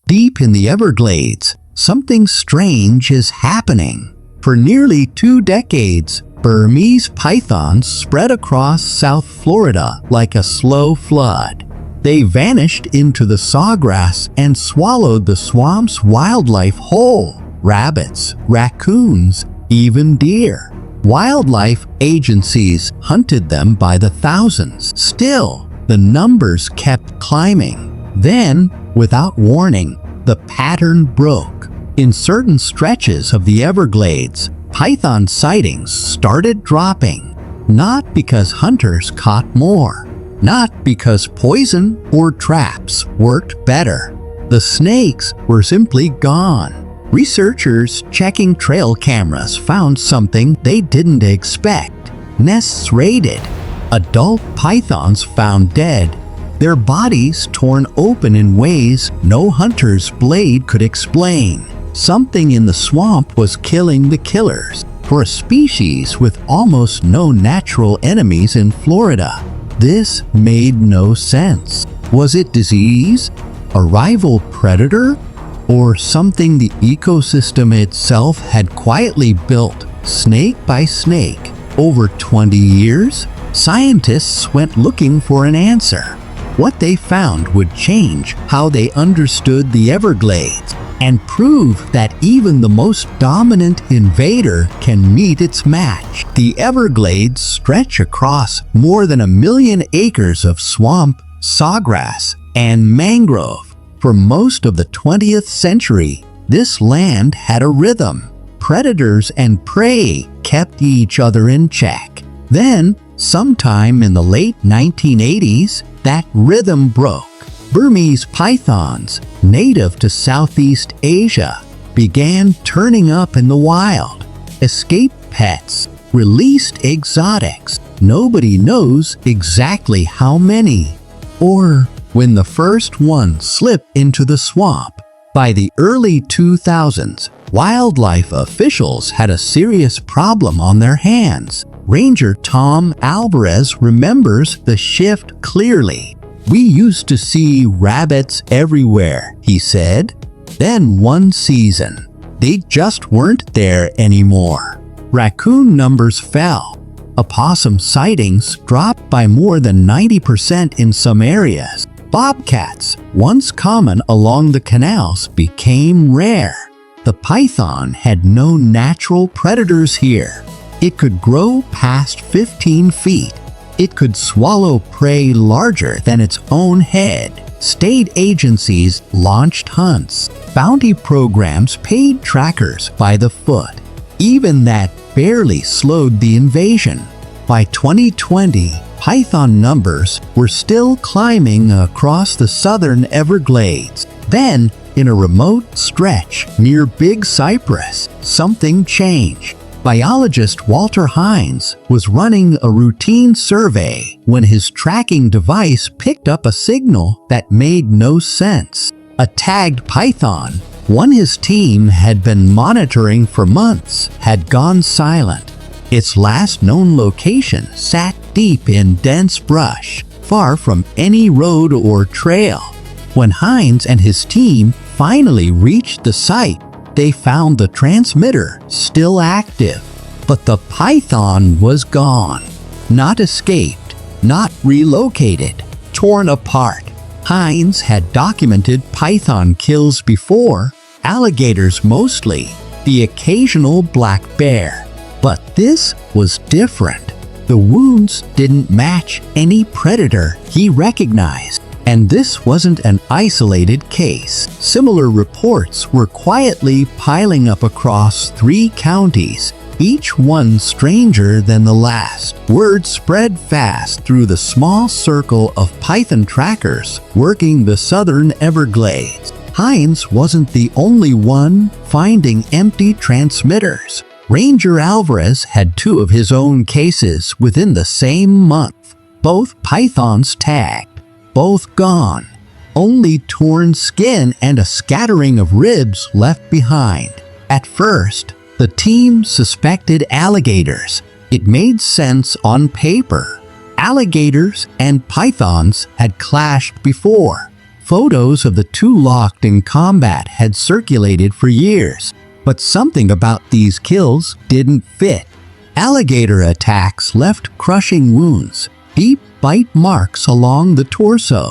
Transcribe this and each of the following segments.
Deep in the Everglades, something strange is happening. For nearly 2 decades, Burmese pythons spread across South Florida like a slow flood. They vanished into the sawgrass and swallowed the swamp's wildlife whole. Rabbits, raccoons, even deer. Wildlife agencies hunted them by the thousands. Still, the numbers kept climbing. Then, without warning, the pattern broke. In certain stretches of the Everglades, python sightings started dropping. Not because hunters caught more. Not because poison or traps worked better. The snakes were simply gone. Researchers checking trail cameras found something they didn't expect. Nests raided. Adult pythons found dead. Their bodies torn open in ways no hunter's blade could explain. Something in the swamp was killing the killers. For a species with almost no natural enemies in Florida, this made no sense. Was it disease, a rival predator, or something the ecosystem itself had quietly built, snake by snake? Over 20 years, scientists went looking for an answer. What they found would change how they understood the Everglades and prove that even the most dominant invader can meet its match. The Everglades stretch across more than 1 million acres of swamp, sawgrass, and mangrove. For most of the 20th century, this land had a rhythm. Predators and prey kept each other in check. Then, sometime in the late 1980s, that rhythm broke. Burmese pythons, native to Southeast Asia, began turning up in the wild. Escaped pets, released exotics. Nobody knows exactly how many, or when the first one slipped into the swamp. By the early 2000s, wildlife officials had a serious problem on their hands. Ranger Tom Alvarez remembers the shift clearly. "We used to see rabbits everywhere," he said. "Then one season, they just weren't there anymore." Raccoon numbers fell. Opossum sightings dropped by more than 90% in some areas. Bobcats, once common along the canals, became rare. The python had no natural predators here. It could grow past 15 feet. It could swallow prey larger than its own head. State agencies launched hunts. Bounty programs paid trackers by the foot. Even that barely slowed the invasion. By 2020, python numbers were still climbing across the southern Everglades. Then, in a remote stretch near Big Cypress, something changed. Biologist Walter Hines was running a routine survey when his tracking device picked up a signal that made no sense. A tagged python, one his team had been monitoring for months, had gone silent. Its last known location sat deep in dense brush, far from any road or trail. When Hines and his team finally reached the site, they found the transmitter still active, but the python was gone. Not escaped, not relocated, torn apart. Hines had documented python kills before, alligators mostly, the occasional black bear. But this was different. The wounds didn't match any predator he recognized. And this wasn't an isolated case. Similar reports were quietly piling up across 3 counties, each one stranger than the last. Word spread fast through the small circle of python trackers working the southern Everglades. Hines wasn't the only one finding empty transmitters. Ranger Alvarez had 2 of his own cases within the same month. Both pythons tagged. Both gone. Only torn skin and a scattering of ribs left behind. At first, the team suspected alligators. It made sense on paper. Alligators and pythons had clashed before. Photos of the two locked in combat had circulated for years, but something about these kills didn't fit. Alligator attacks left crushing wounds, deep bite marks along the torso.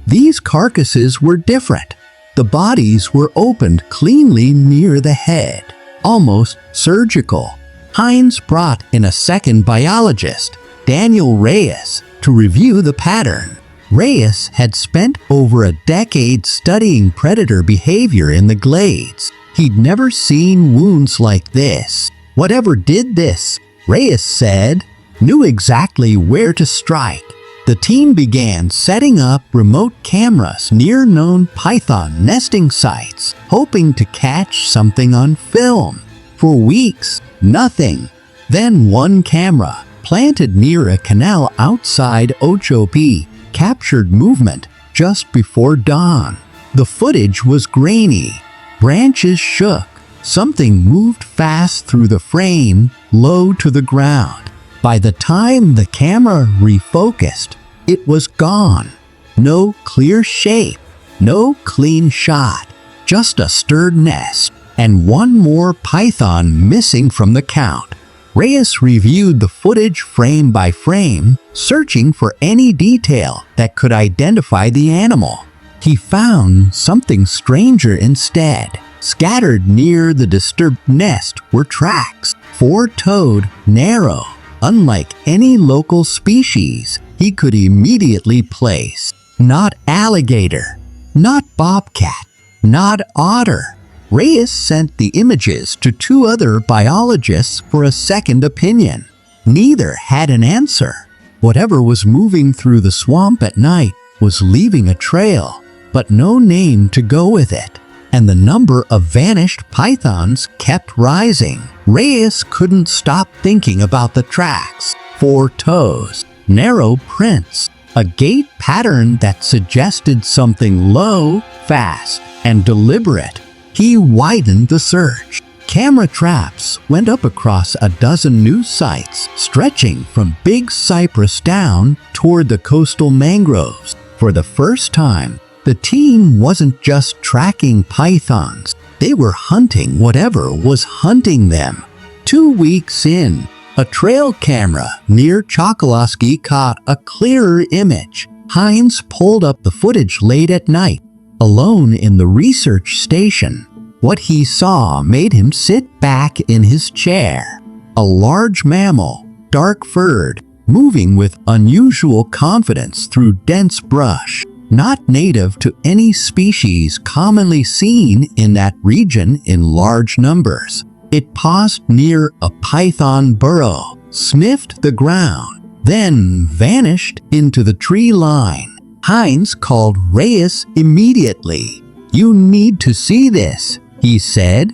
These carcasses were different. The bodies were opened cleanly near the head, almost surgical. Hines brought in a second biologist, Daniel Reyes, to review the pattern. Reyes had spent over a decade studying predator behavior in the glades. He'd never seen wounds like this. Whatever did this, Reyes said, knew exactly where to strike. The team began setting up remote cameras near known python nesting sites, hoping to catch something on film. For weeks, nothing. Then one camera, planted near a canal outside Ochopi, captured movement just before dawn. The footage was grainy. Branches shook. Something moved fast through the frame, low to the ground. By the time the camera refocused, it was gone. No clear shape, no clean shot, just a stirred nest, and one more python missing from the count. Reyes reviewed the footage frame by frame, searching for any detail that could identify the animal. He found something stranger instead. Scattered near the disturbed nest were tracks, four-toed, narrow, unlike any local species he could immediately place. Not alligator, not bobcat, not otter. Reyes sent the images to two other biologists for a second opinion. Neither had an answer. Whatever was moving through the swamp at night was leaving a trail, but no name to go with it. And the number of vanished pythons kept rising. Reyes couldn't stop thinking about the tracks. Four toes, narrow prints, a gait pattern that suggested something low, fast, and deliberate. He widened the search. Camera traps went up across a dozen new sites, stretching from Big Cypress down toward the coastal mangroves. For the first time, the team wasn't just tracking pythons. They were hunting whatever was hunting them. 2 weeks in, a trail camera near Chokoloskee caught a clearer image. Hines pulled up the footage late at night, alone in the research station. What he saw made him sit back in his chair. A large mammal, dark-furred, moving with unusual confidence through dense brush, not native to any species commonly seen in that region in large numbers. It paused near a python burrow, sniffed the ground, then vanished into the tree line. Hines called Reyes immediately. "You need to see this," he said.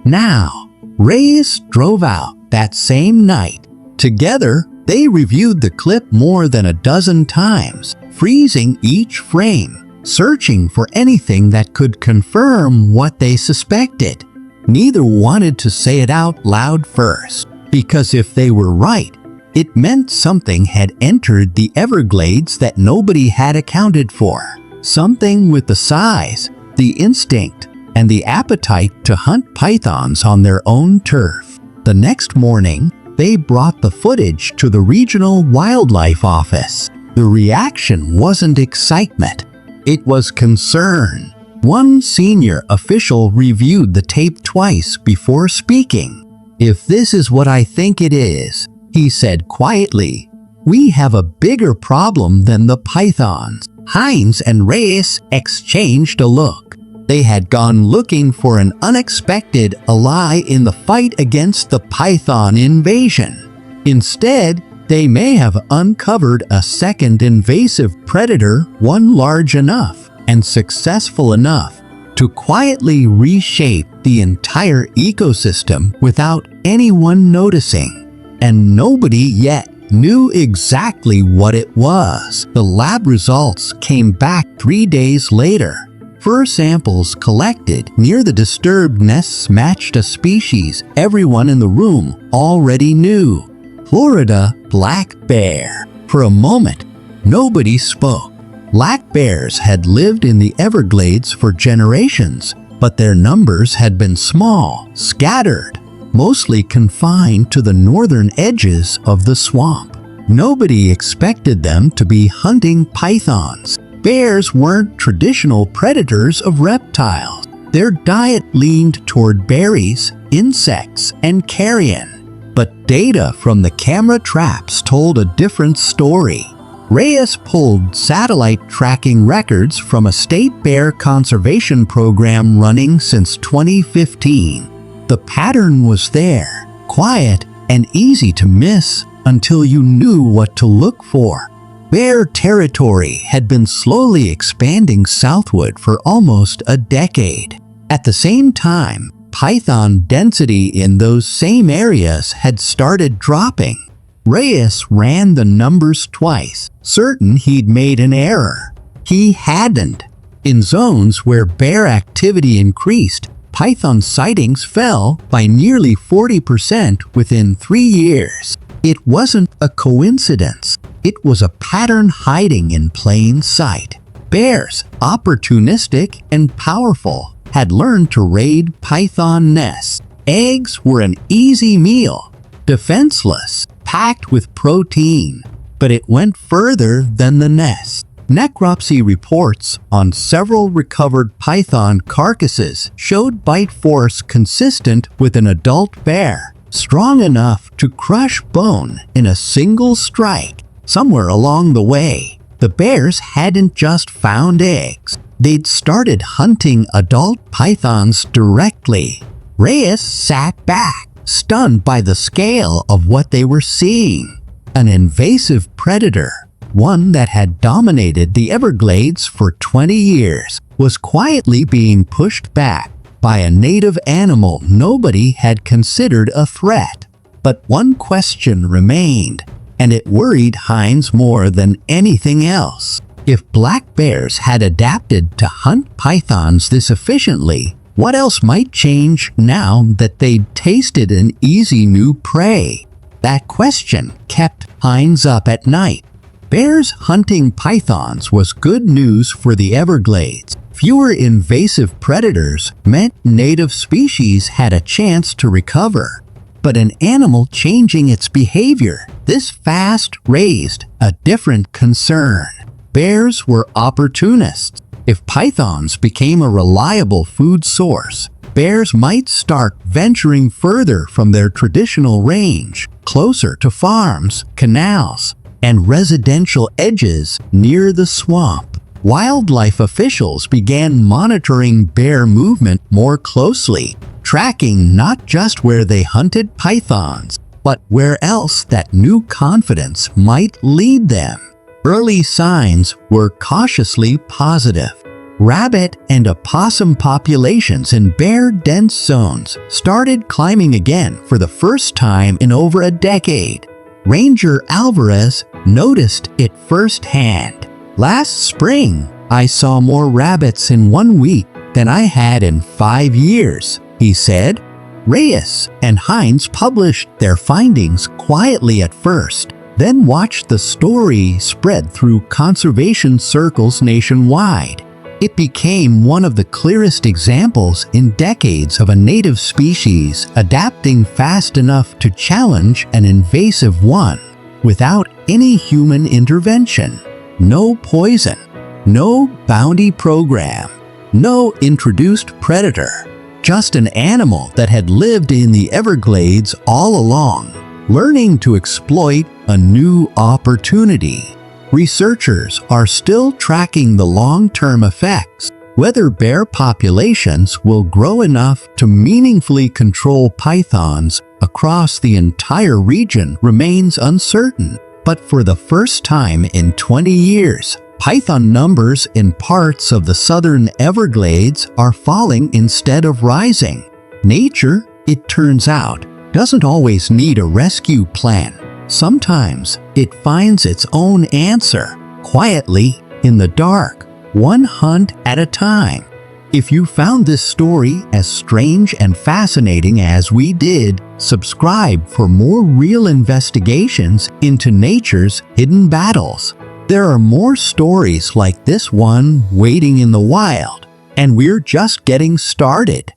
Now, Reyes drove out that same night. Together, they reviewed the clip more than a dozen times, freezing each frame, searching for anything that could confirm what they suspected. Neither wanted to say it out loud first, because if they were right, it meant something had entered the Everglades that nobody had accounted for. Something with the size, the instinct, and the appetite to hunt pythons on their own turf. The next morning, they brought the footage to the regional wildlife office. The reaction wasn't excitement. It was concern. One senior official reviewed the tape twice before speaking. "If this is what I think it is," he said quietly, "we have a bigger problem than the pythons." Hines and Reyes exchanged a look. They had gone looking for an unexpected ally in the fight against the python invasion. Instead, they may have uncovered a second invasive predator, one large enough and successful enough to quietly reshape the entire ecosystem without anyone noticing. And nobody yet knew exactly what it was. The lab results came back 3 days later. Fur samples collected near the disturbed nests matched a species everyone in the room already knew: Florida black bear. For a moment, nobody spoke. Black bears had lived in the Everglades for generations, but their numbers had been small, scattered, mostly confined to the northern edges of the swamp. Nobody expected them to be hunting pythons. Bears weren't traditional predators of reptiles. Their diet leaned toward berries, insects, and carrion. But data from the camera traps told a different story. Reyes pulled satellite tracking records from a state bear conservation program running since 2015. The pattern was there, quiet and easy to miss until you knew what to look for. Bear territory had been slowly expanding southward for almost a decade. At the same time, python density in those same areas had started dropping. Reyes ran the numbers twice, certain he'd made an error. He hadn't. In zones where bear activity increased, python sightings fell by nearly 40% within 3 years. It wasn't a coincidence. It was a pattern hiding in plain sight. Bears, opportunistic and powerful, had learned to raid python nests. Eggs were an easy meal, defenseless, packed with protein, but it went further than the nest. Necropsy reports on several recovered python carcasses showed bite force consistent with an adult bear, strong enough to crush bone in a single strike. Somewhere along the way, the bears hadn't just found eggs. They'd started hunting adult pythons directly. Reyes sat back, stunned by the scale of what they were seeing. An invasive predator, one that had dominated the Everglades for 20 years, was quietly being pushed back by a native animal nobody had considered a threat. But one question remained, and it worried Hines more than anything else. If black bears had adapted to hunt pythons this efficiently, what else might change now that they'd tasted an easy new prey? That question kept Hines up at night. Bears hunting pythons was good news for the Everglades. Fewer invasive predators meant native species had a chance to recover. But an animal changing its behavior this fast raised a different concern. Bears were opportunists. If pythons became a reliable food source, bears might start venturing further from their traditional range, closer to farms, canals, and residential edges near the swamp. Wildlife officials began monitoring bear movement more closely, tracking not just where they hunted pythons, but where else that new confidence might lead them. Early signs were cautiously positive. Rabbit and opossum populations in bear-dense zones started climbing again for the first time in over a decade. Ranger Alvarez noticed it firsthand. "Last spring, I saw more rabbits in 1 week than I had in 5 years," he said. Reyes and Hines published their findings quietly at first, then watched the story spread through conservation circles nationwide. It became one of the clearest examples in decades of a native species adapting fast enough to challenge an invasive one without any human intervention. No poison, no bounty program, no introduced predator, just an animal that had lived in the Everglades all along, learning to exploit a new opportunity. Researchers are still tracking the long-term effects. Whether bear populations will grow enough to meaningfully control pythons across the entire region remains uncertain. But for the first time in 20 years, python numbers in parts of the southern Everglades are falling instead of rising. Nature, it turns out, doesn't always need a rescue plan. Sometimes it finds its own answer, quietly, in the dark, one hunt at a time. If you found this story as strange and fascinating as we did, subscribe for more real investigations into nature's hidden battles. There are more stories like this one waiting in the wild, and we're just getting started.